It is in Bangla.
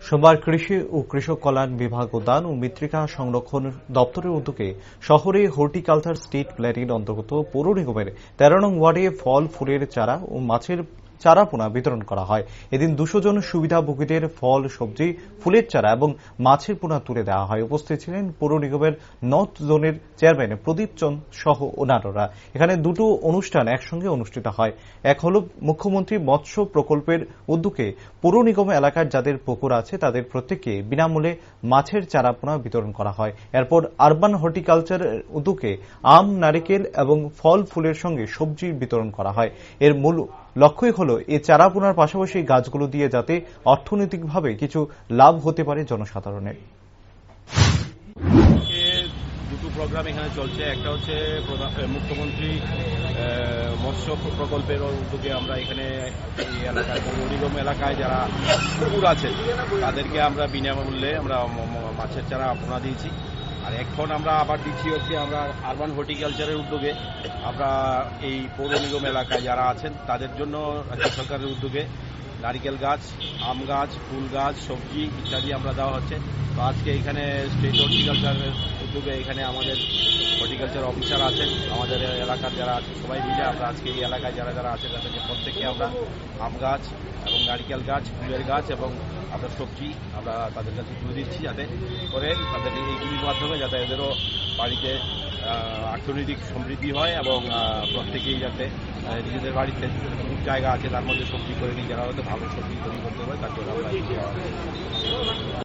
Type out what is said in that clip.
সোমবার কৃষি ও কৃষক কল্যাণ বিভাগ উদ্যান ও মৃত্তিকা সংরক্ষণ দপ্তরের উদ্যোগে শহরে হর্টিকালচার স্টেট প্ল্যানের অন্তর্গত পৌর নিগমের ১৩ নং ওয়ার্ডে ফল ফুলের চারা ও মাছের চারাপোনা বিতরণ করা হয়। এদিন ২০০ জন সুবিধাভোগীদের ফল, সবজি, ফুলের চারা এবং মাছের পোনা তুলে দেওয়া হয়। উপস্থিত ছিলেন পৌর নিগমের নর্থ জোনের চেয়ারম্যান প্রদীপ চন্দ সহ অন্যান্যরা। এখানে দুটো অনুষ্ঠান একসঙ্গে অনুষ্ঠিত হয়। এক হল মুখ্যমন্ত্রী মৎস্য প্রকল্পের উদ্যোগে পৌর নিগম এলাকার যাদের পুকুর আছে তাদের প্রত্যেককে বিনামূল্যে মাছের চারাপোনা বিতরণ করা হয়। এরপর আরবান হর্টিকালচার উদ্যোগে আম, নারিকেল এবং ফল ফুলের সঙ্গে সবজি বিতরণ করা হয়। এর মূল লক্ষ্যই হল এই চারাপোনার পাশাপাশি গাছগুলো দিয়ে যাতে অর্থনৈতিকভাবে কিছু লাভ হতে পারে জনসাধারণের। দুটো প্রোগ্রাম এখানে চলছে। একটা হচ্ছে মুখ্যমন্ত্রী মৎস্য প্রকল্পের উদ্যোগে আমরা এখানে এই এলাকায় পৌর নিগম এলাকায় যারা পুকুর আছে তাদেরকে আমরা বিনামূল্যে আমরা মাছের চারা পোনা দিয়েছি। আর এখন আমরা আবার দিচ্ছি হচ্ছে আমরা আরবান হর্টিকালচারের উদ্যোগে আমরা এই পৌর নিগম এলাকায় যারা আছেন তাদের জন্য রাজ্য সরকারের উদ্যোগে নারিকেল গাছ, আম গাছ, ফুল গাছ, সবজি ইত্যাদি আমরা দেওয়া হচ্ছে। তো আজকে এখানে স্টেট হর্টিকালচারের উদ্যোগে এখানে আমাদের হর্টিকালচার অফিসার আছেন, আমাদের এলাকার যারা আছে সবাই মিলে আমরা আজকে এই এলাকায় যারা যারা আছে তাদেরকে প্রত্যেককে আমরা আম গাছ এবং নারিকেল গাছ, ফুলের গাছ এবং আমরা সবজি আমরা তাদের কাছে তুলে দিচ্ছি, যাতে করে তাদের এইগুলির মাধ্যমে যাতে এদেরও বাড়িতে অর্থনৈতিক সমৃদ্ধি হয় এবং প্রত্যেকেই যাতে নিজেদের বাড়িতে যতটুকু জায়গা আছে তার মধ্যে সবজি করে নিয়ে যারা হয়তো ভালো সবজি তৈরি করতে পারে তার জন্য আমরা